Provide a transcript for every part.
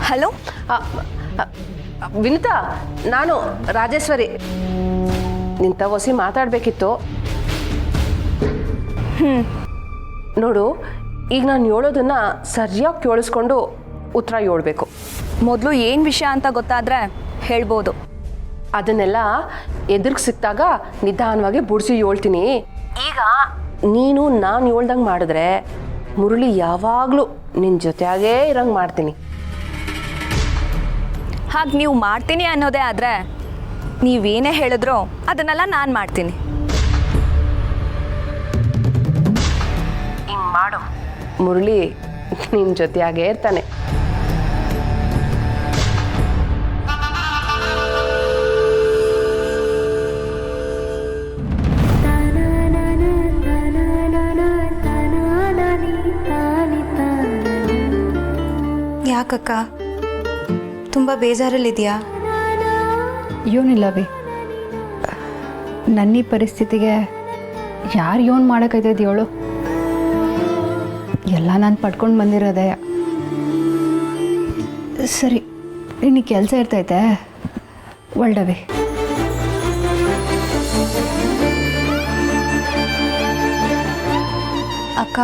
Hello, Vinutha, ನಾನು ರಾಜೇಶ್ವರಿ. ನಿಂತ ಹೊಸಿ ಮಾತಾಡಬೇಕಿತ್ತು. ನೋಡು, ಈಗ ನಾನು ಹೇಳೋದನ್ನ ಸರಿಯಾಗಿ ಕೇಳಿಸ್ಕೊಂಡು ಉತ್ತರ ಹೇಳ್ಬೇಕು. ಮೊದಲು ಏನು ವಿಷಯ ಅಂತ ಗೊತ್ತಾದರೆ ಹೇಳ್ಬೋದು. ಅದನ್ನೆಲ್ಲ ಎದುರಿಗೆ ಸಿಕ್ಕಿದಾಗ ನಿಧಾನವಾಗಿ ಬುಡ್ಸಿ ಹೇಳ್ತೀನಿ. ಈಗ ನೀನು ನಾನು ಹೇಳ್ದಂಗೆ ಮಾಡಿದ್ರೆ ಮುರಳಿ ಯಾವಾಗಲೂ ನಿನ್ನ ಜೊತೆಯಾಗೇ ಇರಂಗೆ ಮಾಡ್ತೀನಿ. ಹಾಗೆ ನೀವು ಮಾಡ್ತೀನಿ ಅನ್ನೋದೇ ಆದರೆ ನೀವೇನೇ ಹೇಳಿದ್ರೋ ಅದನ್ನೆಲ್ಲ ನಾನು ಮಾಡ್ತೀನಿ. ಹಿಂಗೆ ಮಾಡು, ಮುರಳಿ ನಿನ್ನ ಜೊತೆಯಾಗೇ ಇರ್ತಾನೆ. ಯಾಕಕ್ಕ ತುಂಬ ಬೇಜಾರಲ್ಲಿದೆಯಾ? ಏನಿಲ್ಲವೇ, ನನ್ನ ಈ ಪರಿಸ್ಥಿತಿಗೆ ಯಾರು ಏನು ಮಾಡೋಕ್ಕೈತೈತೆ ಹೇಳು? ಎಲ್ಲ ನಾನು ಪಡ್ಕೊಂಡು ಬಂದಿರೋದೆ. ಸರಿ, ನಿನಗೆ ಕೆಲಸ ಇರ್ತೈತೆ, ಒಳ್ಳೆವೇ. ಅಕ್ಕ,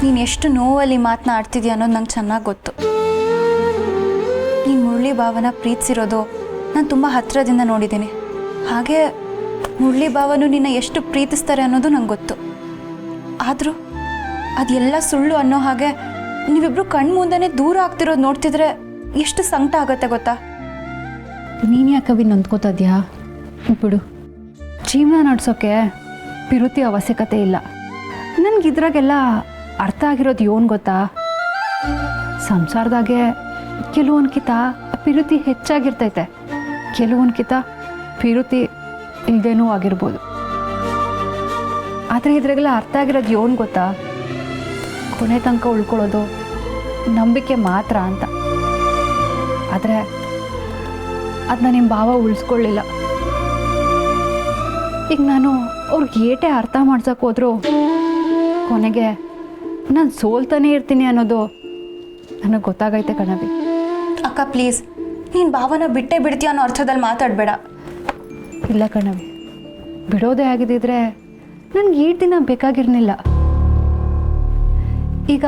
ನೀನು ಎಷ್ಟು ನೋವಲ್ಲಿ ಮಾತನಾಡ್ತಿದ್ಯಾ ಅನ್ನೋದು ನಂಗೆ ಚೆನ್ನಾಗಿ ಗೊತ್ತು. ನೀನು ಮುರಳಿ ಭಾವನ ಪ್ರೀತಿಸಿರೋದು ನಾನು ತುಂಬ ಹತ್ತಿರದಿಂದ ನೋಡಿದ್ದೀನಿ. ಹಾಗೆ ಮುರಳಿ ಭಾವನು ನಿನ್ನ ಎಷ್ಟು ಪ್ರೀತಿಸ್ತಾರೆ ಅನ್ನೋದು ನಂಗೆ ಗೊತ್ತು. ಆದರೂ ಅದೆಲ್ಲ ಸುಳ್ಳು ಅನ್ನೋ ಹಾಗೆ ನೀವಿಬ್ಬರು ಕಣ್ಮುಂದೆನೇ ದೂರ ಆಗ್ತಿರೋದು ನೋಡ್ತಿದ್ರೆ ಎಷ್ಟು ಸಂಕಟ ಆಗುತ್ತೆ ಗೊತ್ತಾ? ನೀನು ಯಾಕವಿ ನೊಂದ್ಕೋತದ್ಯಾ? ಬಿಡು, ಜೀವನ ನಡೆಸೋಕ್ಕೆ ಪಿರುತಿ ಅವಶ್ಯಕತೆ ಇಲ್ಲ. ನನಗಿದ್ರಾಗೆಲ್ಲ ಅರ್ಥ ಆಗಿರೋದು ಏನು ಗೊತ್ತಾ? ಸಂಸಾರದಾಗೆ ಕೆಲವೊಂದ್ಕಿತ ಪಿರುತಿ ಹೆಚ್ಚಾಗಿರ್ತೈತೆ, ಕೆಲವೊಂದ್ಕಿತ ಪಿರುತಿ ಇಲ್ಲದೇನೂ ಆಗಿರ್ಬೋದು. ಆದರೆ ಇದ್ರಾಗೆಲ್ಲ ಅರ್ಥ ಆಗಿರೋದು ಏನು ಗೊತ್ತಾ? ಕೊನೆ ತನಕ ಉಳ್ಕೊಳ್ಳೋದು ನಂಬಿಕೆ ಮಾತ್ರ ಅಂತ. ಆದರೆ ಅದನ್ನ ನಿಮ್ಮ ಭಾವ ಉಳಿಸ್ಕೊಳ್ಳಿಲ್ಲ. ಈಗ ನಾನು ಅವ್ರಿಗೆ ಏಟೇ ಅರ್ಥ ಮಾಡ್ಸಕ್ಕೆ ಹೋದ್ರು ಕೊನೆಗೆ ನಾನು ಸೋಲ್ತಾನೆ ಇರ್ತೀನಿ ಅನ್ನೋದು ನನಗೆ ಗೊತ್ತಾಗೈತೆ ಕಣವಿ. ಅಕ್ಕ ಪ್ಲೀಸ್, ನೀನು ಭಾವನ ಬಿಟ್ಟೇ ಬಿಡ್ತೀಯ ಅನ್ನೋ ಅರ್ಥದಲ್ಲಿ ಮಾತಾಡಬೇಡ. ಇಲ್ಲ ಕಣವಿ, ಬಿಡೋದೇ ಆಗಿದ್ದಿದ್ರೆ ನನಗೆ ಈ ದಿನ ಬೇಕಾಗಿರ್ಲಿಲ್ಲ. ಈಗ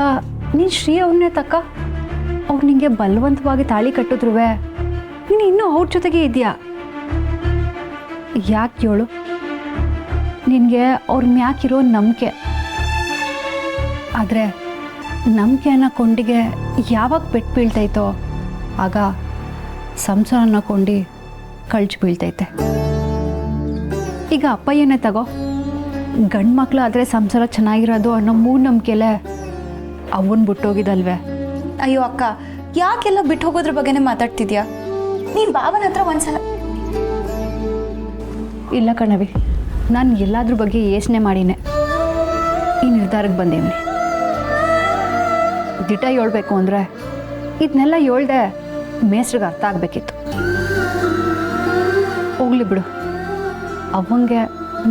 ನೀನು ಶ್ರೀ ಅವ್ರನ್ನೇ ತಕ್ಕ, ಅವ್ರು ನಿಂಗೆ ಬಲವಂತವಾಗಿ ತಾಳಿ ಕಟ್ಟಿದ್ರು ನೀನು ಇನ್ನೂ ಅವ್ರ ಜೊತೆಗೆ ಇದೆಯಾ? ಯಾಕೆ ಹೇಳು? ನಿನಗೆ ಅವ್ರ ಮ್ಯಾಕಿರೋ ನಂಬಿಕೆ. ಆದರೆ ನಂಬಿಕೆ ಅನ್ನೋ ಕೊಂಡಿಗೆ ಯಾವಾಗ ಪೆಟ್ಟು ಬೀಳ್ತೈತೋ ಆಗ ಸಂಸಾರ ಅನ್ನೋ ಕೊಂಡಿ ಕಳ್ಚಿ ಬೀಳ್ತೈತೆ. ಈಗ ಅಪ್ಪಯ್ಯನೇ ತಗೋ, ಗಂಡು ಮಕ್ಕಳು ಆದರೆ ಸಂಸಾರ ಚೆನ್ನಾಗಿರೋದು ಅನ್ನೋ ಮೂಢನಂಬಿಕೆಯಲ್ಲೇ ಅವನ್ನ ಬಿಟ್ಟೋಗಿದಲ್ವೇ? ಅಯ್ಯೋ ಅಕ್ಕ, ಯಾಕೆಲ್ಲ ಬಿಟ್ಟು ಹೋಗೋದ್ರ ಬಗ್ಗೆನೇ ಮಾತಾಡ್ತಿದ್ಯಾ? ನೀನು ಭಾವನ ಹತ್ರ ಒಂದ್ಸಲ. ಇಲ್ಲ ಕಣವಿ, ನಾನು ಎಲ್ಲಾದ್ರ ಬಗ್ಗೆ ಯೋಚನೆ ಮಾಡಿನೇ ಈ ನಿರ್ಧಾರಕ್ಕೆ ಬಂದೇವ್ನಿ. ದಿಟ ಹೇಳ್ಬೇಕು ಅಂದರೆ ಇದನ್ನೆಲ್ಲ ಹೇಳ್ದೆ ಮೇಸ್ರಿಗೆ ಅರ್ಥ ಆಗಬೇಕಿತ್ತು. ಹೋಗ್ಲಿ ಬಿಡು, ಅವಂಗೆ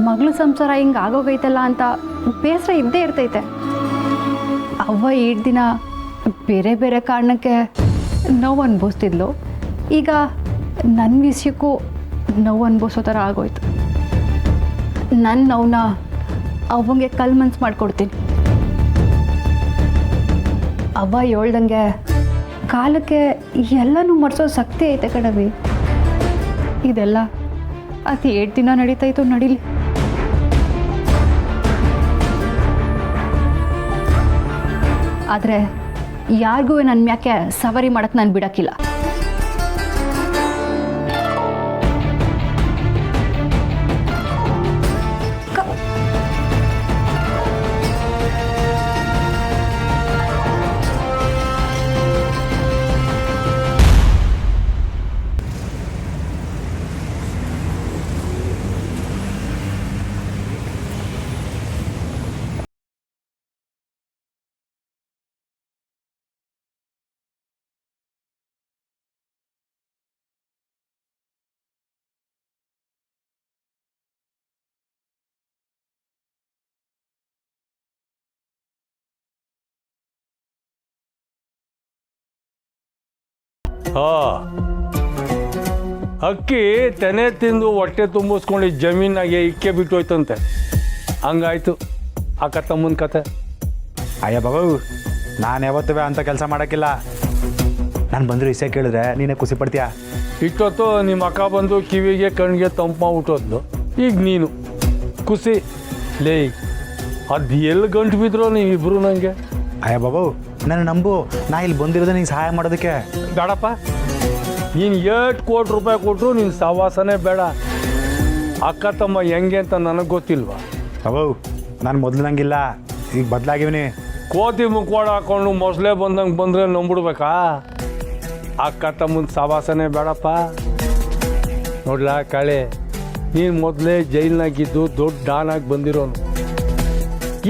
ಮಗಳು ಸಂಸಾರ ಹಿಂಗೆ ಆಗೋಗೈತಲ್ಲ ಅಂತ ಬೇಸರ ಇದ್ದೇ ಇರ್ತೈತೆ. ಅವ್ವ 7 ದಿನ ಬೇರೆ ಬೇರೆ ಕಾರಣಕ್ಕೆ ನೋವು ಅನುಭವಿಸ್ತಿದ್ಲು. ಈಗ ನನ್ನ ವಿಷಯಕ್ಕೂ ನೋವು ಅನುಭವಿಸೋ ಥರ ಆಗೋಯ್ತು. ನನ್ನ ನೋವನ್ನ ಅವಂಗೆ ಕಲ್ ಮನ್ಸು ಮಾಡಿಕೊಡ್ತೀನಿ. ಅವ್ವ ಹೇಳ್ದಂಗೆ ಕಾಲಕ್ಕೆ ಎಲ್ಲನೂ ಮರೆಸೋ ಶಕ್ತಿ ಐತೆ ಕಣವಿ. ಇದೆಲ್ಲ ಅದು 8 ದಿನ ನಡೀತಾಯಿತ್ತು, ನಡೀಲಿ. ಆದರೆ ಯಾರಿಗೂ ನನ್ನ ಮ್ಯಾಕೆ ಸವಾರಿ ಮಾಡೋಕ್ಕೆ ನಾನು ಬಿಡೋಕ್ಕಿಲ್ಲ. ಅಕ್ಕಿ ತೆನೆ ತಿಂದು ಹೊಟ್ಟೆ ತುಂಬಿಸ್ಕೊಂಡು ಜಮೀನಾಗೆ ಇಕ್ಕೆ ಬಿಟ್ಟು ಹೋಯ್ತಂತೆ. ಹಂಗಾಯ್ತು ಅಕ್ಕ ತಮ್ಮನ ಕತೆ. ಅಯ್ಯ ಬಾಬು, ನಾನು ಯಾವತ್ತೂ ಅಂತ ಕೆಲಸ ಮಾಡೋಕ್ಕಿಲ್ಲ. ನಾನು ಬಂದರೂ ಇಸೆ ಕೇಳಿದ್ರೆ ನೀನೇ ಖುಷಿ ಪಡ್ತೀಯ. ಇಷ್ಟೊತ್ತು ನಿಮ್ಮ ಅಕ್ಕ ಬಂದು ಕಿವಿಗೆ ಕಣ್ಣಿಗೆ ತಂಪು ಮಾಡ್ಬಿಟ್ಟೋದ್ಲು. ಈಗ ನೀನು ಖುಷಿ ಲೇ. ಅದು ಎಲ್ಲಿ ಗಂಟು ಬಿದ್ರು ನೀವಿಬ್ರು ನನಗೆ. ಅಯ್ಯ ಬಾಬು, ನನ್ನ ನಂಬು, ನಾ ಇಲ್ಲಿ ಬಂದಿರೋದೇ ನಿಂಗೆ ಸಹಾಯ ಮಾಡೋದಕ್ಕೆ. ಬೇಡಪ್ಪ, ನೀನು 8 ಕೋಟಿ ರೂಪಾಯಿ ಕೊಟ್ಟರು ನಿನ್ನ ಸವಾಸನೇ ಬೇಡ. ಅಕ್ಕ ತಮ್ಮ ಹೆಂಗೆ ಅಂತ ನನಗೆ ಗೊತ್ತಿಲ್ವಾ? ಬಾಬು, ನಾನು ಮೊದಲು ನಂಗಿಲ್ಲ, ಈಗ ಬದಲಾಗಿವ್ನಿ. ಕೋತಿ ಮುಖವಾಡ ಹಾಕೊಂಡು ಮೊಸಳೆ ಬಂದಂಗೆ ಬಂದರೆ ನಂಬಿಡ್ಬೇಕಾ? ಅಕ್ಕ ತಮ್ಮನ ಸವಾಸನೇ ಬೇಡಪ್ಪ. ನೋಡ್ಲಾ ಕಾಳೆ, ನೀನು ಮೊದಲೇ ಜೈಲ್ನಾಗಿದ್ದು ದೊಡ್ಡ ಡಾನಾಗಿ ಬಂದಿರೋನು.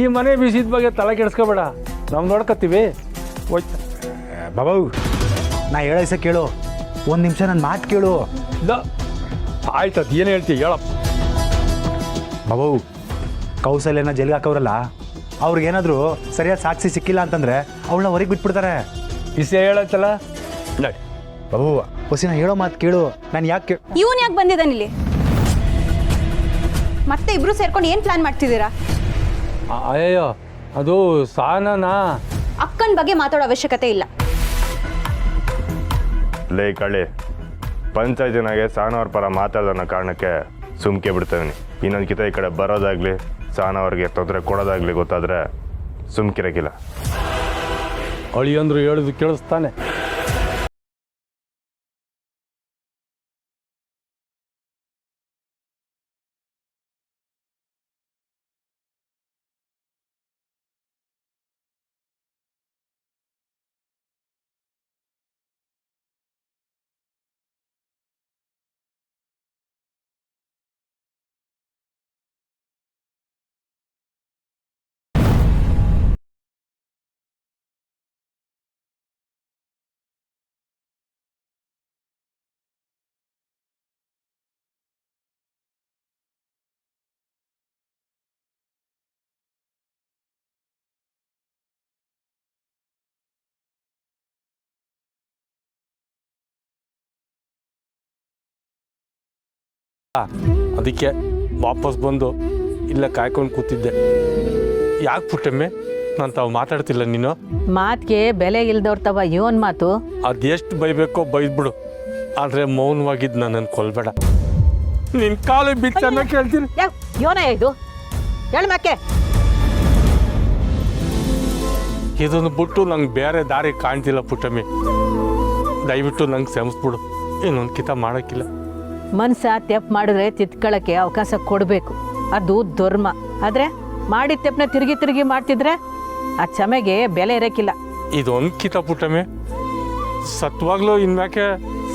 ಈ ಮನೆ ಬಿಸಿದ ಬಗ್ಗೆ ತಲೆ ಕೆಡಿಸ್ಕೋಬೇಡ, ನಾವು ನೋಡ್ಕೊತೀವಿ. ಹೋಯ್ತಾ ಬಾಬು, ನಾ ಹೇಳೋ ಇಸೆ ಕೇಳು, ಒಂದು ನಿಮಿಷ ನನ್ನ ಮಾತು ಕೇಳು. ಇಲ್ಲ ಆಯ್ತು, ಅದು ಏನು ಹೇಳ್ತೀವಿ ಹೇಳಪ್ಪ. ಬಾಬು, ಕೌಸಲ್ಯನ ಜೈಲ್ಗೆ ಹಾಕೋರಲ್ಲ, ಅವ್ರಿಗೇನಾದರೂ ಸರಿಯಾದ ಸಾಕ್ಷಿ ಸಿಕ್ಕಿಲ್ಲ ಅಂತಂದರೆ ಅವಳನ್ನ ಹೊರಗೆ ಬಿಟ್ಬಿಡ್ತಾರೆ. ವಿಷಯ ಹೇಳತ್ತಲ್ಲ ನೋಡಿ ಬಾಬು, ಹೊಸಿ ನಾ ಹೇಳೋ ಮಾತು ಕೇಳು. ನಾನು ಯಾಕೆ ಇವನು ಯಾಕೆ ಬಂದಿದ್ದಾನಿಲ್ಲಿ? ಮತ್ತೆ ಇಬ್ರು ಸೇರ್ಕೊಂಡು ಏನು ಪ್ಲಾನ್ ಮಾಡ್ತಿದ್ದೀರಾ? ಅಯ್ಯೋ, ಅದು ಸಾನನಾ. ಅಕ್ಕನ ಬಗ್ಗೆ ಮಾತಾಡೋ ಅವಶ್ಯಕತೆ ಇಲ್ಲ. ಲೇ ಕಳ್ಳಿ, ಪಂಚಾಯತಿನಾಗೆ ಸಾನವ್ರ ಪರ ಮಾತಾಡೋದನ್ನ ಕಾರಣಕ್ಕೆ ಸುಮ್ಕೆ ಬಿಡ್ತೇವೆ. ಇನ್ನೊಂದು ಕಿತ ಈ ಕಡೆ ಬರೋದಾಗ್ಲಿ ಸಾನವ್ರಿಗೆ ತೊಂದರೆ ಕೊಡೋದಾಗ್ಲಿ ಗೊತ್ತಾದರೆ ಸುಮ್ಕಿರಕ್ಕಿಲ್ಲ. ಅಳಿಯಂದ್ರು ಹೇಳಿದ್ರು ಕೇಳಿಸ್ತಾನೆ. ಅದಕ್ಕೆ ವಾಪಸ್ ಬಂದು ಇಲ್ಲ ಕಾಯ್ಕೊಂಡು ಕೂತಿದ್ದೆ. ಯಾಕೆ ಪುಟ್ಟಮ್ಮೆ ನಾನು ತಾವು ಮಾತಾಡ್ತಿಲ್ಲ? ನೀನು ಮಾತಿಗೆ ಬೆಲೆ ಇಲ್ದವ್ರ್ತವ ಇವನ್ ಮಾತು. ಅದೆಷ್ಟು ಬೈಬೇಕೋ ಬೈದ್ಬಿಡು, ಆದರೆ ಮೌನವಾಗಿದ್ದು ನನ್ನನ್ನು ಕೊಲ್ಬೇಡ. ನಿನ್ನ ಕಾಲು ಬಿತ್ತನ್ನ ಕೇಳ್ತೀನಿ. ಯೋನ ಇದು ಹೇಳ್ಮಕ್ಕೆ. ಇದನ್ನು ಬಿಟ್ಟು ನಂಗೆ ಬೇರೆ ದಾರಿ ಕಾಣ್ತಿಲ್ಲ ಪುಟ್ಟಮ್ಮಿ. ದಯವಿಟ್ಟು ನಂಗೆ ಕ್ಷಮಿಸ್ಬಿಡು, ಇನ್ನೊಂದು ಕಿತ ಮಾಡೋಕ್ಕಿಲ್ಲ. ಮನ್ಸ ತೆಪ್ಪು ಮಾಡಿದ್ರೆ ತಿತ್ಕೊಳ್ಳೋಕ್ಕೆ ಅವಕಾಶ ಕೊಡಬೇಕು, ಅದು ಧರ್ಮ. ಆದರೆ ಮಾಡಿದ ತೆಪ್ಪನ ತಿರುಗಿ ತಿರುಗಿ ಮಾಡ್ತಿದ್ರೆ ಆ ಕ್ಷಮೆಗೆ ಬೆಲೆ ಇರೋಕ್ಕಿಲ್ಲ. ಇದೊಂದು ಕಿತ ಪುಟ್ಟಮ್ಮಿ, ಸತ್ವಾಗ್ಲೂ ಇನ್ಮ್ಯಾಕೆ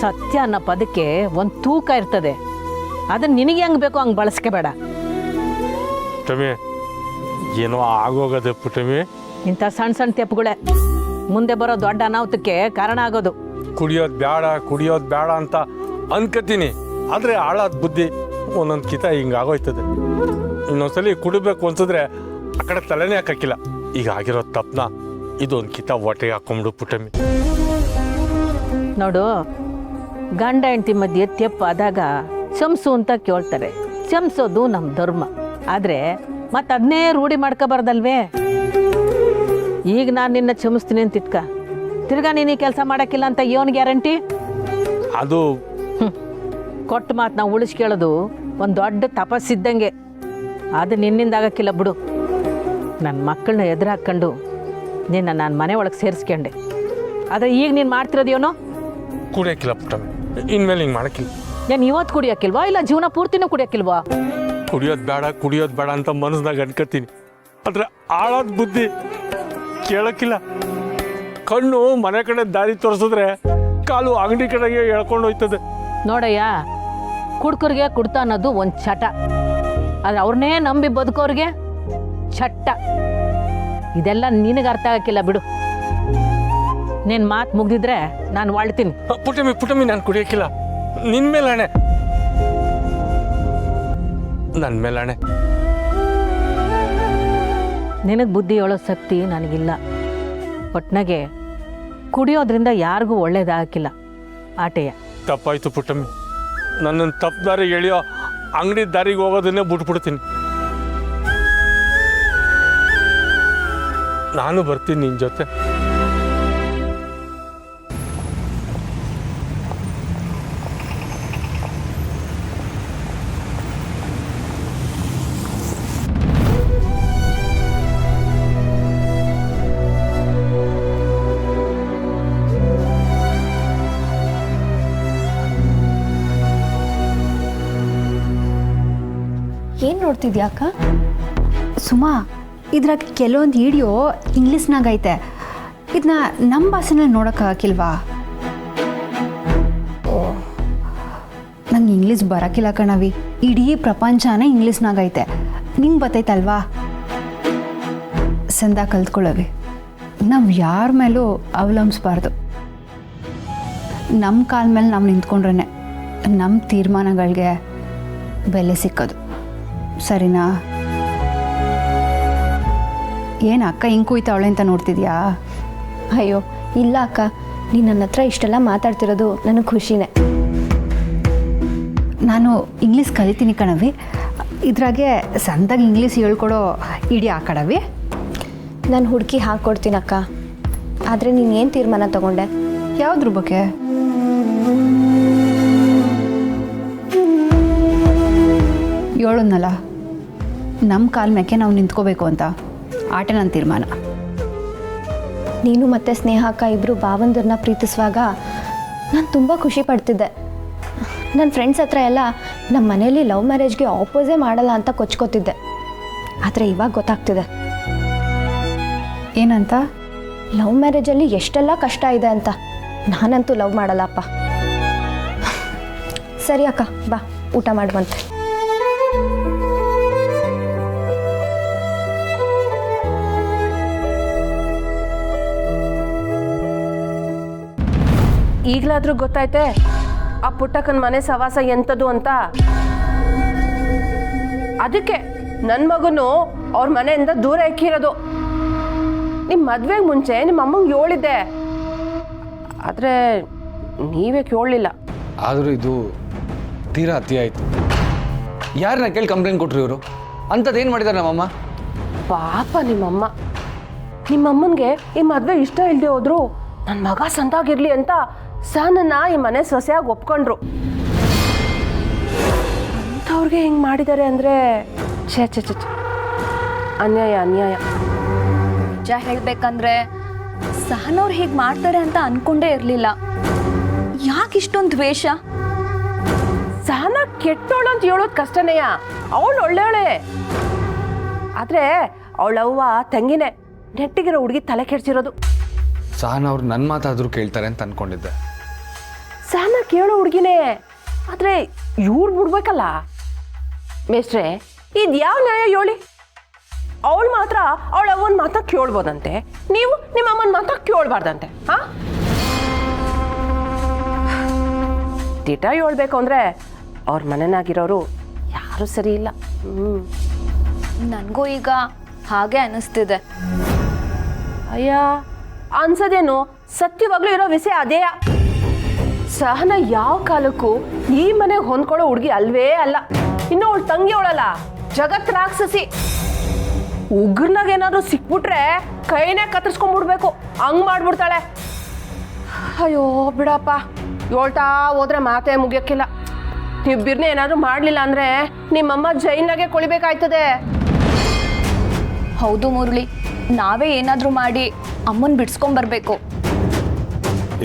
ಸತ್ಯ ಅನ್ನೋ ಪದಕ್ಕೆ ಒಂದು ತೂಕ ಇರ್ತದೆ. ಅದನ್ನ ನಿನಗೆ ಹೆಂಗೆ ಬೇಕೋ ಹಂಗೆ ಬಳಸ್ಕೋಬೇಡ. ಪುಟ್ಟಮ್ಮಿ, ಏನೋ ಆಗೋಗದೆ ಪುಟ್ಟಮ್ಮಿ. ಇಂಥ ಸಣ್ಣ ಸಣ್ಣ ತೆಪ್ಪುಗಳೇ ಮುಂದೆ ಬರೋ ದೊಡ್ಡ ಅನಾಹುತಕ್ಕೆ ಕಾರಣ ಆಗೋದು. ಕುಡಿಯೋದು ಬೇಡ ಅಂತ ಅನ್ಕೋತೀನಿ, ಆದರೆ ಹಾಳಾದ ಬುದ್ಧಿ ಒಂದೊಂದು ಕಿತ ಹಿಂಗೆ ಆಗೋಯ್ತದೆ. ಇನ್ನೊಂದ್ಸಲಿ ಕುಡಿಬೇಕು ಅನ್ಸಿದ್ರೆ ಆ ಕಡೆ ತಲೆನೇ ಹಾಕಕ್ಕಿಲ್ಲ. ಈಗ ಆಗಿರೋ ತಪ್ಪನ ಇದೊಂದು ಕಿತ ಹೊಟ್ಟೆಗೆ ಹಾಕೊಂಬಿಡು ಪುಟ್ಟಮ್ಮಿ. ನೋಡು, ಗಂಡ ಹೆಂಡತಿ ಮಧ್ಯೆ ತೆಪ್ಪು ಆದಾಗ ಕ್ಷಮಿಸು ಅಂತ ಕೇಳ್ತಾರೆ. ಕ್ಷಮಿಸೋದು ನಮ್ಮ ಧರ್ಮ. ಆದರೆ ಮತ್ತೆ ಅದನ್ನೇ ರೂಢಿ ಮಾಡ್ಕೋಬಾರ್ದಲ್ವೇ? ಈಗ ನಾನು ನಿನ್ನ ಕ್ಷಮಿಸ್ತೀನಿ ಅಂತ ಇಟ್ಕ, ತಿರ್ಗಾ ನೀನು ಈ ಕೆಲಸ ಮಾಡೋಕ್ಕಿಲ್ಲ ಅಂತ ಏನು ಗ್ಯಾರಂಟಿ? ಅದು ಕೊಟ್ಟು ಮಾತು ನಾವು ಉಳಿಸ್ಕೊಳ್ಳೋದು ಒಂದು ದೊಡ್ಡ ತಪಸ್ಸಿದ್ದಂಗೆ. ಅದು ನಿನ್ನಿಂದ ಆಗಕ್ಕಿಲ್ಲ ಬಿಡು. ನನ್ನ ಮಕ್ಕಳನ್ನ ಎದುರು ಹಾಕ್ಕೊಂಡು ನಿನ್ನ ನಾನು ಮನೆ ಒಳಗೆ ಸೇರಿಸ್ಕೊಂಡೆ. ಆದರೆ ಈಗ ನೀನು ಮಾಡ್ತಿರೋದೇನೋ ಕುಡಿಯೋಕ್ಕಿಲ್ಲ ಪುಟ್ಟಮ್ಮಿ, ಇನ್ಮೇಲೆ ಹಿಂಗೆ ಮಾಡೋಕ್ಕಿಲ್ಲ. ಏನು ಇವತ್ತು ಕುಡಿಯೋಕ್ಕಿಲ್ವಾ, ಇಲ್ಲ ಜೀವನ ಪೂರ್ತಿನೂ ಕುಡಿಯೋಕ್ಕಿಲ್ವಾ? ಕುಡಿಯೋದು ಬೇಡ ಅಂತ ಮನಸ್ಸಿನಾಗ ಅನ್ಕೋತೀನಿ, ಆದರೆ ಆಳಾದ ಬುದ್ಧಿ ಕೇಳೋಕ್ಕಿಲ್ಲ. ಕಣ್ಣು ಮನೆ ಕಡೆ ದಾರಿ ತೋರಿಸಿದ್ರೆ ಕಾಲು ಅಂಗಡಿ ಕಡೆಗೆ ಎಳ್ಕೊಂಡು ಹೋಯ್ತದೆ. ನೋಡಯ್ಯ, ಕುಡ್ಕರಿಗೆ ಕುಡ್ತ ಅನ್ನೋದು ಒಂದು ಚಟ, ಆದರೆ ಅವ್ರನ್ನೇ ನಂಬಿ ಬದುಕೋರಿಗೆ ಚಟ್ಟ. ಇದೆಲ್ಲ ನಿನಗೆ ಅರ್ಥ ಆಗಕ್ಕಿಲ್ಲ ಬಿಡು. ನಿನ್ನ ಮಾತು ಮುಗ್ದಿದ್ರೆ ನಾನು ವಾಳ್ತೀನಿ. ಪುಟ್ಟಮ್ಮಿ ನಾನು ಕುಡಿಯೋಕ್ಕಿಲ್ಲ. ನಿನ್ನ ಮೇಲೆ ಅಣೆ, ನನ್ನ ಮೇಲೆ ಅಣೆ. ನಿನಗೆ ಬುದ್ಧಿ ಹೇಳೋ ಶಕ್ತಿ ನನಗಿಲ್ಲ. ಒಟ್ನಾಗೆ ಕುಡಿಯೋದ್ರಿಂದ ಯಾರಿಗೂ ಒಳ್ಳೇದಾಗಕ್ಕಿಲ್ಲ. ಆಟೆಯ. ತಪ್ಪಾಯ್ತು ಪುಟ್ಟಮ್ಮಿ, ನನ್ನನ್ನು ತಪ್ಪು ದಾರಿಗೆ ಎಳೆಯೋ ಅಂಗಡಿ ದಾರಿಗೆ ಹೋಗೋದನ್ನೇ ಬಿಟ್ಬಿಡ್ತೀನಿ. ನಾನು ಬರ್ತೀನಿ ನಿನ್ನ ಜೊತೆ. ಏನು ನೋಡ್ತಿದ್ಯಾ ಅಕ್ಕ? ಸುಮಾ, ಇದ್ರಾಗ ಕೆಲವೊಂದು ವಿಡಿಯೋ ಇಂಗ್ಲೀಷ್ನಾಗ ಐತೆ. ಇದನ್ನ ನಮ್ಮ ಭಾಷೆನಲ್ಲಿ ನೋಡೋಕ್ಕಾಗಿಲ್ವಾ? ನಂಗೆ ಇಂಗ್ಲೀಷ್ ಬರೋಕ್ಕಿಲ್ಲ ಕಣವಿ. ಇಡೀ ಪ್ರಪಂಚನೇ ಇಂಗ್ಲೀಷ್ನಾಗ ಐತೆ. ನಿಂಗೆ ಬತ್ತೈತಲ್ವಾ? ಸಂದ ಕಲ್ತ್ಕೊಳ್ಳವಿ. ನಾವು ಯಾರ ಮೇಲೂ ಅವಲಂಬಿಸ್ಬಾರ್ದು. ನಮ್ಮ ಕಾಲ ಮೇಲೆ ನಾವು ನಿಂತ್ಕೊಂಡ್ರೆ ನಮ್ಮ ತೀರ್ಮಾನಗಳಿಗೆ ಬೆಲೆ ಸಿಕ್ಕೋದು. ಸರಿನಾ? ಏನು ಅಕ್ಕ ಹಿಂಗೆ ಕುಯ್ತಾವಳೆ ಅಂತ ನೋಡ್ತಿದ್ಯಾ? ಅಯ್ಯೋ ಇಲ್ಲ ಅಕ್ಕ, ನೀನು ನನ್ನ ಹತ್ರ ಇಷ್ಟೆಲ್ಲ ಮಾತಾಡ್ತಿರೋದು ನನಗೆ ಖುಷಿನೇ. ನಾನು ಇಂಗ್ಲೀಷ್ ಕಲಿತೀನಿ ಕಣವಿ. ಇದ್ರಾಗೆ ಸಂದಾಗ ಇಂಗ್ಲೀಷ್ ಹೇಳ್ಕೊಡೋ ಇಡೀ ಆ ಕಡವಿ. ನಾನು ಹುಡುಕಿ ಹಾಕ್ಕೊಡ್ತೀನಿ ಅಕ್ಕ. ಆದರೆ ನೀನು ಏನು ತೀರ್ಮಾನ ತಗೊಂಡೆ? ಯಾವುದ್ರ ಬಗ್ಗೆ? ಹೇಳೋದ್ನಲ್ಲ, ನಮ್ಮ ಕಾಲ ಮೇಕೆ ನಾವು ನಿಂತ್ಕೋಬೇಕು ಅಂತ. ಆಟೆ ನನ್ನ ತೀರ್ಮಾನ. ನೀನು ಮತ್ತು ಸ್ನೇಹ ಅಕ್ಕ ಇಬ್ಬರು ಭಾವಂದಿರನ್ನ ಪ್ರೀತಿಸುವಾಗ ನಾನು ತುಂಬ ಖುಷಿ ಪಡ್ತಿದ್ದೆ. ನನ್ನ ಫ್ರೆಂಡ್ಸ್ ಹತ್ರ ಎಲ್ಲ ನಮ್ಮ ಮನೇಲಿ ಲವ್ ಮ್ಯಾರೇಜ್ಗೆ ಆಪೋಸೇ ಮಾಡಲ್ಲ ಅಂತ ಕೊಚ್ಕೋತಿದ್ದೆ. ಆದರೆ ಇವಾಗ ಗೊತ್ತಾಗ್ತಿದೆ ಏನಂತ. ಲವ್ ಮ್ಯಾರೇಜಲ್ಲಿ ಎಷ್ಟೆಲ್ಲ ಕಷ್ಟ ಇದೆ ಅಂತ. ನಾನಂತೂ ಲವ್ ಮಾಡಲ್ಲಪ್ಪ. ಸರಿ ಅಕ್ಕ, ಬಾ ಊಟ ಮಾಡುವಂತೆ. ಈಗಲಾದ್ರೂ ಗೊತ್ತಾಯ್ತೆ ಆ ಪುಟ್ಟಕ್ಕನ ಮನೆ ಸವಾಸ ಎಂಥದ್ದು ಅಂತ. ಅದಕ್ಕೆ ನನ್ನ ಮಗನು ಅವ್ರ ಮನೆಯಿಂದ ದೂರ ಇಕ್ಕಿರೋದು. ನಿಮ್ಮ ಮದುವೆಗೆ ಮುಂಚೆ ನಿಮ್ಮ ಅಮ್ಮಂಗೆ ಹೇಳಿದ್ದೆ, ಆದರೆ ನೀವೇ ಕೇಳಲಿಲ್ಲ. ಆದರೂ ಇದು ತೀರಾ ಅತಿ ಆಯಿತು. ಯಾರನ್ನ ಕೇಳಿ ಕಂಪ್ಲೇಂಟ್ ಕೊಟ್ರು ಇವರು? ಅಂಥದ್ದೇನು ಮಾಡಿದ್ದಾರೆ ನಮ್ಮಮ್ಮ? ಪಾಪ ನಿಮ್ಮಮ್ಮನಿಗೆ ಈ ಮದುವೆ ಇಷ್ಟ ಇಲ್ಲದೆ ಹೋದ್ರು ನನ್ನ ಮಗ ಸಂತಾಗಿರ್ಲಿ ಅಂತ ಸಹನನ್ನ ಈ ಮನೆ ಸೊಸೆಯಾಗಿ ಒಪ್ಕೊಂಡ್ರು. ಅಂಥವ್ರಿಗೆ ಹಿಂಗೆ ಮಾಡಿದ್ದಾರೆ ಅಂದರೆ ಛೇ ಛೇ ಛೇ, ಅನ್ಯಾಯ ಅನ್ಯಾಯ. ನಿಜ ಹೇಳ್ಬೇಕಂದ್ರೆ ಸಹನವ್ರು ಹೀಗೆ ಮಾಡ್ತಾರೆ ಅಂತ ಅನ್ಕೊಂಡೇ ಇರಲಿಲ್ಲ. ಯಾಕೆ ಇಷ್ಟೊಂದು ದ್ವೇಷ? ಸಹನ ಕೆಟ್ಟೋಳು ಅಂತ ಹೇಳೋದು ಕಷ್ಟನೇಯ. ಅವಳು ಒಳ್ಳೆಯವಳೆ. ಆದರೆ ಅವಳವ್ವ ತಂಗಿನೇ ನೆಟ್ಟಿಗಿರೋ ಹುಡುಗಿ ತಲೆ ಕೆಡ್ಸಿರೋದು. ಸಹನ ಅವ್ರು ನನ್ನ ಮಾತಾದರೂ ಕೇಳ್ತಾರೆ ಅಂತ ಅಂದ್ಕೊಂಡಿದ್ದೆ. ಸಹನ ಕೇಳೋ ಹುಡುಗಿನೇ, ಆದರೆ ಇವ್ರು ಬಿಡ್ಬೇಕಲ್ಲ. ಮೇಷ್ಟ್ರೆ, ಇದು ಯಾವ ನ್ಯಾಯ ಹೇಳಿ? ಅವಳು ಮಾತ್ರ ಅವಳ ಅವ್ವನ ಮಾತಾ ಕೇಳ್ಬೋದಂತೆ, ನೀವು ನಿಮ್ಮ ಅಮ್ಮನ ಮಾತಾ ಕೇಳಬಾರ್ದಂತೆ. ಹಾಂ, ದಿಟ ಹೇಳ್ಬೇಕು ಅಂದರೆ ಅವ್ರ ಮನೆನಾಗಿರೋರು ಯಾರೂ ಸರಿ ಇಲ್ಲ. ನನಗೂ ಈಗ ಹಾಗೆ ಅನ್ನಿಸ್ತಿದೆ. ಅಯ್ಯ, ಅನ್ಸದೇನು, ಸತ್ಯವಾಗ್ಲೂ ಇರೋ ವಿಷಯ ಅದೇ. ಸಹನ ಯಾವ ಕಾಲಕ್ಕೂ ಈ ಮನೆಗೆ ಹೊಂದ್ಕೊಳ್ಳೋ ಹುಡುಗಿ ಅಲ್ವೇ ಅಲ್ಲ. ಇನ್ನು ಅವಳು ತಂಗಿ ಅವಳಲ್ಲ, ಜಗತ್ ರಾಕ್ಷಸಿ. ಉಗ್ರನಾಗ ಏನಾದ್ರು ಸಿಕ್ಬಿಟ್ರೆ ಕೈನೇ ಕತ್ತರಿಸ್ಕೊಂಡ್ಬಿಡ್ಬೇಕು, ಹಂಗ್ ಮಾಡ್ಬಿಡ್ತಾಳೆ. ಅಯ್ಯೋ ಬಿಡಪ್ಪ, ಹೇಳ್ತಾ ಹೋದ್ರೆ ಮಾತೇ ಮುಗಿಯಕ್ಕಿಲ್ಲ. ಇಬ್ಬಿರ್ನೇ ಏನಾದ್ರು ಮಾಡ್ಲಿಲ್ಲ ಅಂದ್ರೆ ನಿಮ್ಮಮ್ಮ ಜೈಲ್ನಾಗೆ ಕೊಳಿಬೇಕಾಯ್ತದೆ. ಹೌದು ಮುರಳಿ, ನಾವೇ ಏನಾದರೂ ಮಾಡಿ ಅಮ್ಮನ್ ಬಿಡ್ಸ್ಕೊಂಬರ್ಬೇಕು.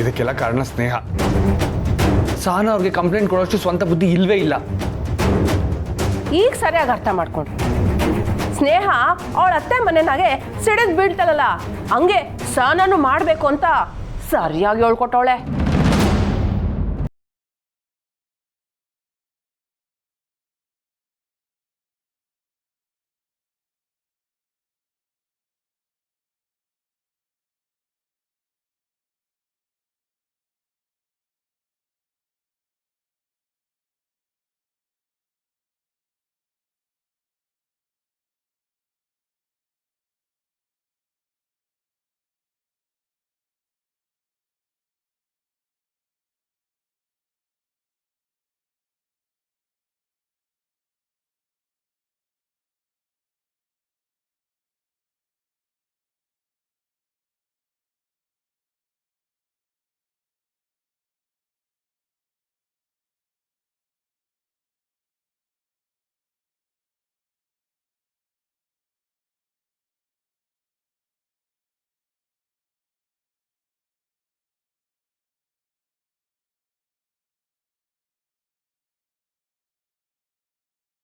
ಇದಕ್ಕೆಲ್ಲ ಕಾರಣ ಸ್ನೇಹ. ಸಹನ ಅವ್ರಿಗೆ ಕಂಪ್ಲೇಂಟ್ ಕೊಡೋಷ್ಟು ಸ್ವಂತ ಬುದ್ಧಿ ಇಲ್ವೇ ಇಲ್ಲ. ಈಗ ಸರಿಯಾಗಿ ಅರ್ಥ ಮಾಡ್ಕೊಂಡ್ರು. ಸ್ನೇಹ ಅವಳ ಅತ್ತೆ ಮನೆನಾಗೆ ಸಿಡಿದ್ ಬೀಳ್ತಾಳಲ್ಲ, ಹಂಗೆ ಸಹನನು ಮಾಡಬೇಕು ಅಂತ ಸರಿಯಾಗಿ ಹೇಳ್ಕೊಟ್ಟವಳೆ.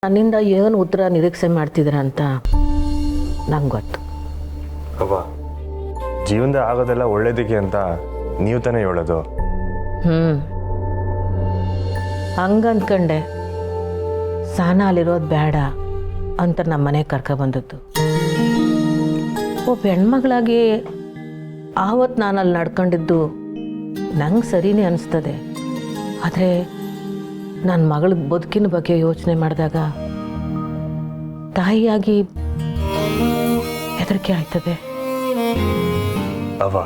ನನ್ನಿಂದ ಏನು ಉತ್ತರ ನಿರೀಕ್ಷೆ ಮಾಡ್ತಿದ್ದೀರ ಅಂತ ನಂಗೆ ಗೊತ್ತು. ಅವ್ವ, ಜೀವನದ ಆಗೋದೆಲ್ಲ ಒಳ್ಳೇದಕ್ಕೆ ಅಂತ ನೀವು ತಾನೇ ಹೇಳೋದು. ಹಂಗಂದ್ಕಂಡೆ ಸಾನ ಅಲ್ಲಿರೋದು ಬೇಡ ಅಂತ ನಮ್ಮ ಮನೆಗೆ ಕರ್ಕೊಬಂದದ್ದು. ಒಬ್ಬ ಹೆಣ್ಮಗಳಾಗಿ ಆವತ್ತು ನಾನು ಅಲ್ಲಿ ನಡ್ಕೊಂಡಿದ್ದು ನಂಗೆ ಸರಿನೇ ಅನಿಸ್ತದೆ. ಆದರೆ ನನ್ನ ಮಗಳ ಬದುಕಿನ ಬಗ್ಗೆ ಯೋಚನೆ ಮಾಡಿದಾಗ ತಾಯಿಯಾಗಿ ಹೆದರಿಕೆ ಆಯ್ತದೆ. ಅವ್ವ,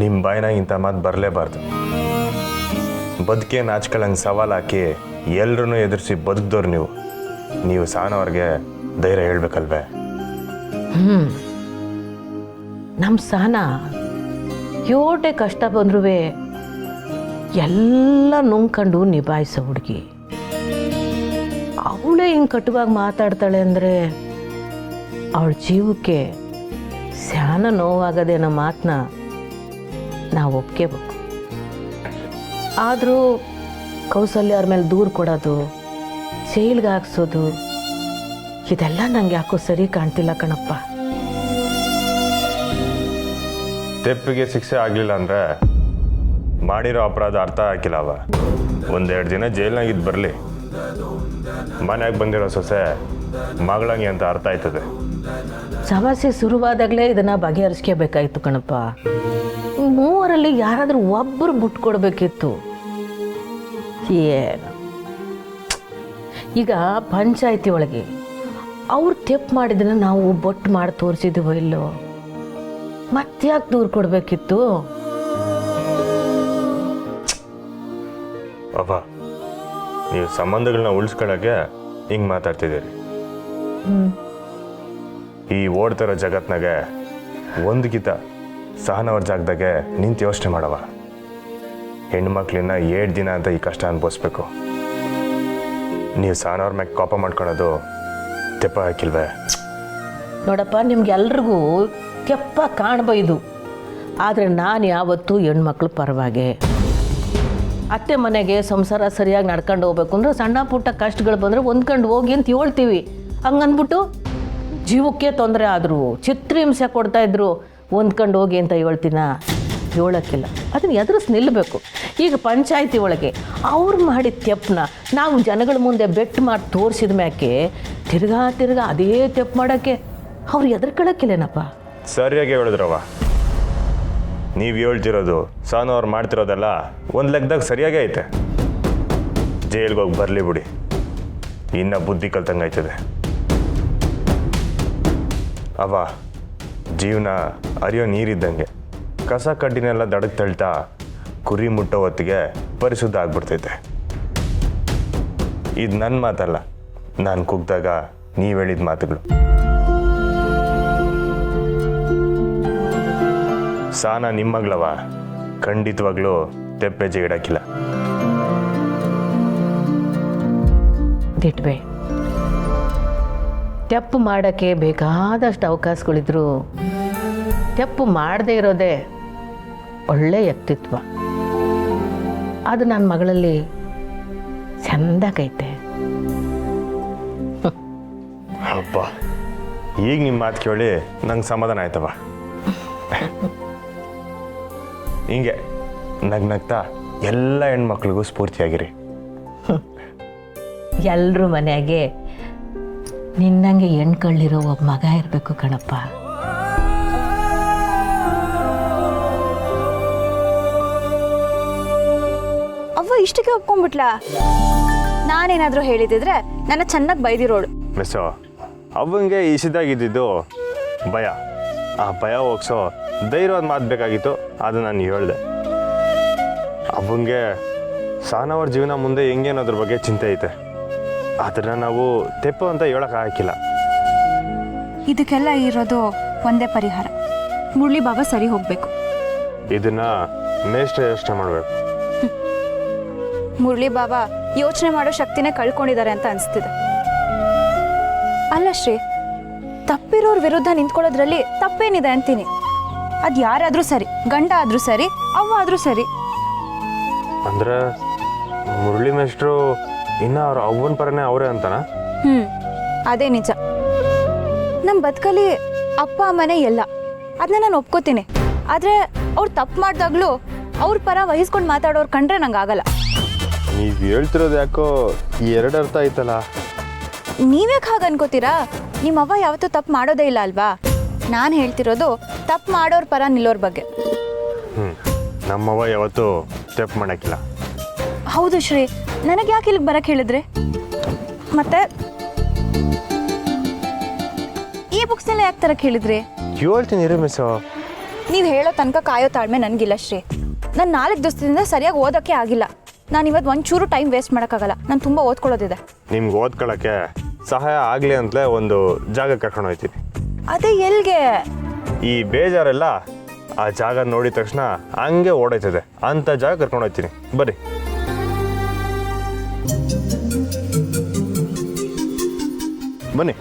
ನಿಮ್ಮ ಬಾಯಿನಾಗ ಇಂಥ ಮಾತು ಬರಲೇಬಾರ್ದು. ಬದುಕೆ ನಾಚ್ಕೊಳ್ಳಂಗೆ ಸವಾಲು ಹಾಕಿ ಎಲ್ಲರೂ ಎದುರಿಸಿ ಬದುಕ್ದವ್ರು ನೀವು ಸಾನವ್ರಿಗೆ ಧೈರ್ಯ ಹೇಳ್ಬೇಕಲ್ವೇ? ನಮ್ಮ ಸಾನ ಯೋಟೆ ಕಷ್ಟ ಬಂದ್ರೂ ಎಲ್ಲ ನುಂಗ್ಕೊಂಡು ನಿಭಾಯಿಸೋ ಹುಡುಗಿ. ಅವಳೇ ಹಿಂಗೆ ಕಟುವಾಗಿ ಮಾತಾಡ್ತಾಳೆ ಅಂದರೆ ಅವಳ ಜೀವಕ್ಕೆ ಸ್ಯಾನ ನೋವಾಗದೇನೋ ಮಾತನ್ನ ನಾವು ಒಪ್ಕೋಬೇಕು. ಆದರೂ ಕೌಸಲ್ಯ ಅವ್ರ ಮೇಲೆ ದೂರು ಕೊಡೋದು, ಜೈಲ್ಗೆ ಹಾಕ್ಸೋದು, ಇದೆಲ್ಲ ನಂಗೆ ಯಾಕೋ ಸರಿ ಕಾಣ್ತಿಲ್ಲ ಕಣಪ್ಪ. ತೆಪ್ಪಿಗೆ ಶಿಕ್ಷೆ ಆಗಲಿಲ್ಲ ಅಂದರೆ ಮಾಡಿರೋ ಅಪರಾಧ ಅರ್ಥ ಹಾಕಿಲ್ಲ. ಅವ ಒಂದೆರಡು ದಿನ ಜೈಲ್ನಾಗಿದ್ದು ಬರಲಿ, ಮನೆಯಾಗ ಬಂದಿರೋ ಸೊಸೆ ಮಗಳಂಗೆ ಅಂತ ಅರ್ಥ ಆಯ್ತದೆ. ಸಮಸ್ಯೆ ಶುರುವಾದಾಗಲೇ ಇದನ್ನು ಬಗೆಹರಿಸ್ಕೋಬೇಕಾಯ್ತು ಕಣಪ್ಪ. ಮೂವರಲ್ಲಿ ಯಾರಾದರೂ ಒಬ್ಬರು ಬಿಟ್ಕೊಡ್ಬೇಕಿತ್ತು. ಏನು ಈಗ ಪಂಚಾಯತಿ ಒಳಗೆ ಅವ್ರು ತೆಪ್ಪು ಮಾಡಿದ್ದನ್ನು ನಾವು ಬೊಟ್ಟು ಮಾಡಿ ತೋರಿಸಿದ್ದೀವೋ ಇಲ್ಲೋ, ಮತ್ತ್ಯಾಕೆ ದೂರು ಕೊಡಬೇಕಿತ್ತು? ಅವ, ನೀವು ಸಂಬಂಧಗಳನ್ನ ಉಳಿಸ್ಕೊಳ್ಳೋಕ್ಕೆ ಹಿಂಗೆ ಮಾತಾಡ್ತಿದ್ದೀರಿ. ಈ ಓಡ್ತಿರೋ ಜಗತ್ನಾಗೆ ಒಂದ್ಕಿತ ಸಹನವ್ರ ಜಾಗದಾಗೆ ನಿಂತು ಯೋಚನೆ ಮಾಡವ. ಹೆಣ್ಮಕ್ಳನ್ನ 7 ದಿನ ಅಂತ ಈ ಕಷ್ಟ ಅನುಭವಿಸ್ಬೇಕು. ನೀವು ಸಹನವ್ರ ಮ್ಯಾಗ ಕೋಪ ಮಾಡ್ಕೊಳೋದು ತೆಪ್ಪ ಹಾಕಿಲ್ವೇ? ನೋಡಪ್ಪ, ನಿಮ್ಗೆಲ್ರಿಗೂ ತೆಪ್ಪ ಕಾಣಬೈದು, ಆದರೆ ನಾನು ಯಾವತ್ತೂ ಹೆಣ್ಮಕ್ಳು ಪರವಾಗೆ. ಅತ್ತೆ ಮನೆಗೆ ಸಂಸಾರ ಸರಿಯಾಗಿ ನಡ್ಕೊಂಡು ಹೋಗ್ಬೇಕು ಅಂದ್ರೆ ಸಣ್ಣ ಪುಟ್ಟ ಕಷ್ಟಗಳು ಬಂದರೆ ಹೊಂದ್ಕೊಂಡು ಹೋಗಿ ಅಂತ ಹೇಳ್ತೀವಿ. ಹಂಗಂದ್ಬಿಟ್ಟು ಜೀವಕ್ಕೆ ತೊಂದರೆ ಆದರೂ ಚಿತ್ರಹಿಂಸೆ ಕೊಡ್ತಾಯಿದ್ರು ಹೊಂದ್ಕೊಂಡು ಹೋಗಿ ಅಂತ ಹೇಳ್ತೀನ? ಹೇಳೋಕ್ಕಿಲ್ಲ. ಅದನ್ನು ಎದುರಿಸಿ ನಿಲ್ಲಬೇಕು. ಈಗ ಪಂಚಾಯತಿ ಒಳಗೆ ಅವ್ರು ಮಾಡಿದ ತೆಪ್ಪನ್ನ ನಾವು ಜನಗಳ ಮುಂದೆ ಬೆಟ್ಟು ಮಾಡಿ ತೋರಿಸಿದ ಮ್ಯಾಕೆ ತಿರ್ಗಾ ಅದೇ ತೆಪ್ಪು ಮಾಡೋಕ್ಕೆ ಅವ್ರು ಎದುರ್ಕೊಳ್ಳೋಕ್ಕಿಲ್ಲೇನಪ್ಪ? ಸರಿಯಾಗಿ ಹೇಳಿದ್ರವ. ನೀವು ಹೇಳ್ತಿರೋದು ಸಹನವ್ರು ಮಾಡ್ತಿರೋದೆಲ್ಲ ಒಂದು ಲೆಕ್ಕದಾಗ ಸರಿಯಾಗೇ ಐತೆ. ಜೈಲ್ಗೆ ಹೋಗಿ ಬರಲಿ ಬಿಡಿ, ಇನ್ನು ಬುದ್ಧಿ ಕಲ್ತಂಗೆ ಆಯ್ತದೆ. ಅವ ಜೀವನ ಹರಿಯೋ ನೀರಿದ್ದಂಗೆ, ಕಸ ಕಡ್ಡಿನೆಲ್ಲ ದಡಕ್ಕೆ ತಳ್ತಾ ಕುರಿ ಮುಟ್ಟೋ ಹೊತ್ತಿಗೆ ಪರಿಶುದ್ಧ ಆಗ್ಬಿಡ್ತೈತೆ. ಇದು ನನ್ನ ಮಾತಲ್ಲ, ನಾನು ಕುಗ್ದಾಗ ನೀವು ಹೇಳಿದ ಮಾತುಗಳು. ಸಾನ ನಿಮ್ಮಗಳವ, ಖಂಡಿತವಾಗ್ಲೂ ತೆಪ್ಪೆಜೆ ಇಡಕ್ಕಿಲ್ಲ. ದಿಟ್ಬೆ ತೆಪ್ಪು ಮಾಡೋಕ್ಕೆ ಬೇಕಾದಷ್ಟು ಅವಕಾಶಗಳಿದ್ರು ತೆಪ್ಪು ಮಾಡದೇ ಇರೋದೇ ಒಳ್ಳೆ ವ್ಯಕ್ತಿತ್ವ. ಅದು ನನ್ನ ಮಗಳಲ್ಲಿ ಚೆಂದಾಗೈತೆ. ಅಪ್ಪ, ಈಗ ನಿಮ್ಮ ಮಾತು ಕೇಳಿ ನಂಗೆ ಸಮಾಧಾನ ಆಯ್ತವ. ಹಿಂಗೆ ನಗ್ನಗ್ತಾ ಎಲ್ಲ ಹೆಣ್ಮಕ್ಳಿಗೂ ಸ್ಫೂರ್ತಿಯಾಗಿರಿ. ಎಲ್ಲರೂ ಮನೆಯಾಗೆ ನಿನ್ನಂಗೆ ಹೆಣ್ಕಳ್ಳಿರೋ ಒಬ್ಬ ಮಗ ಇರಬೇಕು ಕಣಪ್ಪ. ಅವ್ವ ಇಷ್ಟಕ್ಕೆ ಒಪ್ಕೊಂಡ್ಬಿಟ್ಲಾ? ನಾನೇನಾದರೂ ಹೇಳಿದಿದ್ರೆ ನನ್ನ ಚೆನ್ನಾಗಿ ಬೈದಿರೋಳು. ಮಿಸ್ಸು, ಅವಂಗೆ ಇಸಿದಾಗಿದ್ದು ಭಯ. ಆ ಭಯ ಹೋಗ್ಸೋ ಧೈರ್ಯವಾದ ಮಾತು ಬೇಕಾಗಿತ್ತು, ಅದು ನಾನು ಹೇಳಿದೆ. ಅವಂಗೆ ಸಾನವ್ರ ಜೀವನ ಮುಂದೆ ಹೆಂಗೇನೋದ್ರ ಬಗ್ಗೆ ಚಿಂತೆ ಐತೆ. ಅದನ್ನು ನಾವು ತೆಪ್ಪು ಅಂತ ಹೇಳೋಕ್ಕಾಗಿಲ್ಲ. ಇದಕ್ಕೆಲ್ಲ ಇರೋದು ಒಂದೇ ಪರಿಹಾರ, ಮುರಳಿ ಬಾಬಾ ಸರಿ ಹೋಗಬೇಕು. ಇದನ್ನ ಮೇಷ್ಟ್ರ ಯೋಚನೆ ಮಾಡಬೇಕು. ಮುರಳಿ ಬಾಬಾ ಯೋಚನೆ ಮಾಡೋ ಶಕ್ತಿನೇ ಕಳ್ಕೊಂಡಿದ್ದಾರೆ ಅಂತ ಅನಿಸ್ತಿದೆ. ಅಲ್ಲ ಶ್ರೀ, ತಪ್ಪಿರೋರ್ ವಿರುದ್ಧ ನಿಂತ್ಕೊಳ್ಳೋದ್ರಲ್ಲಿ ತಪ್ಪೇನಿದೆ ಅಂತೀನಿ. ಅದು ಯಾರಾದರೂ ಸರಿ, ಗಂಡ ಆದರೂ ಸರಿ, ಅವ್ವ ಆದರೂ ಸರಿ. ಅಂದ್ರೆ ಮುರಳಿ ಮೇಷ್ಟ್ರು ಇನ್ನು ಅವ್ರ ಅವ್ವನ ಪರನೇ ಅವರೇ ಅಂತನಾ? ಅದೇ ನಿಜ. ನಮ್ಮ ಬದುಕಲ್ಲಿ ಅಪ್ಪ ಅಮ್ಮನೇ ಎಲ್ಲ, ಅದನ್ನ ನಾನು ಒಪ್ಕೋತೀನಿ. ಆದರೆ ಅವ್ರು ತಪ್ಪು ಮಾಡಿದಾಗಲೂ ಅವ್ರ ಪರ ವಹಿಸ್ಕೊಂಡು ಮಾತಾಡೋರು ಕಂಡ್ರೆ ನಂಗೆ ಆಗಲ್ಲ. ನೀವು ಹೇಳ್ತಿರೋದು ಯಾಕೋ ಎರಡು ಅರ್ಥ ಆಯ್ತಲ್ಲ. ನೀವ್ಯಾಕೆ ಹಾಗೆ ಅನ್ಕೋತೀರಾ? ನಿಮ್ಮ ಅವ್ವ ಯಾವತ್ತೂ ತಪ್ಪು ಮಾಡೋದೇ ಇಲ್ಲ ಅಲ್ವಾ? ನಾನು ಹೇಳ್ತಿರೋದು ತಪ್ಪು ಮಾಡೋರ ಪರ ನಿಲ್ಲೋರ ಬಗ್ಗೆ. ನಮ್ಮವ್ವ ಯಾವತ್ತೂ ತಪ್ಪು ಮಾಡೋಕ್ಕಿಲ್ಲ. ಹೌದು ಶ್ರೀ, ನನಗೆ ಯಾಕೆ ಇಲ್ಲಿಗೆ ಬರಕ್ಕೆ ಹೇಳಿದ್ರಿ? ಮತ್ತೆ ಈ ಬುಕ್ಸ್ನೆಲ್ಲ ಯಾಕೆ ತರಕ್ಕೆ ಹೇಳಿದ್ರಿ? ಹೇಳ್ತೀನಿ ಇರು ಮಿಸ್ಸು. ನೀವು ಹೇಳೋ ತನಕ ಕಾಯೋ ತಾಳ್ಮೆ ನನಗಿಲ್ಲ ಶ್ರೀ. ನಾನು 4 ದಿವಸದಿಂದ ಸರಿಯಾಗಿ ಓದೋಕ್ಕೆ ಆಗಿಲ್ಲ. ನಾನು ಇವತ್ತು ಒಂಚೂರು ಟೈಮ್ ವೇಸ್ಟ್ ಮಾಡೋಕ್ಕಾಗಲ್ಲ. ನಾನು ತುಂಬ ಓದ್ಕೊಳ್ಳೋದಿದೆ. ನಿಮ್ಗೆ ಓದ್ಕೊಳ್ಳೋಕ್ಕೆ ಸಹಾಯ ಆಗಲಿ ಅಂತಲೇ ಒಂದು ಜಾಗ ಕರ್ಕೊಂಡು ಹೋಗ್ತೀನಿ. ಅದೇ ಎಲ್ಲಿಗೆ? ಈ ಬೇಜಾರೆಲ್ಲ ಆ ಜಾಗ ನೋಡಿದ ತಕ್ಷಣ ಹಂಗೆ ಓಡೈತದೆ ಅಂತ ಜಾಗ ಕರ್ಕೊಂಡು ಹೋಗ್ತೀನಿ. ಬರ್ರಿ. ಬನ್ನಿ.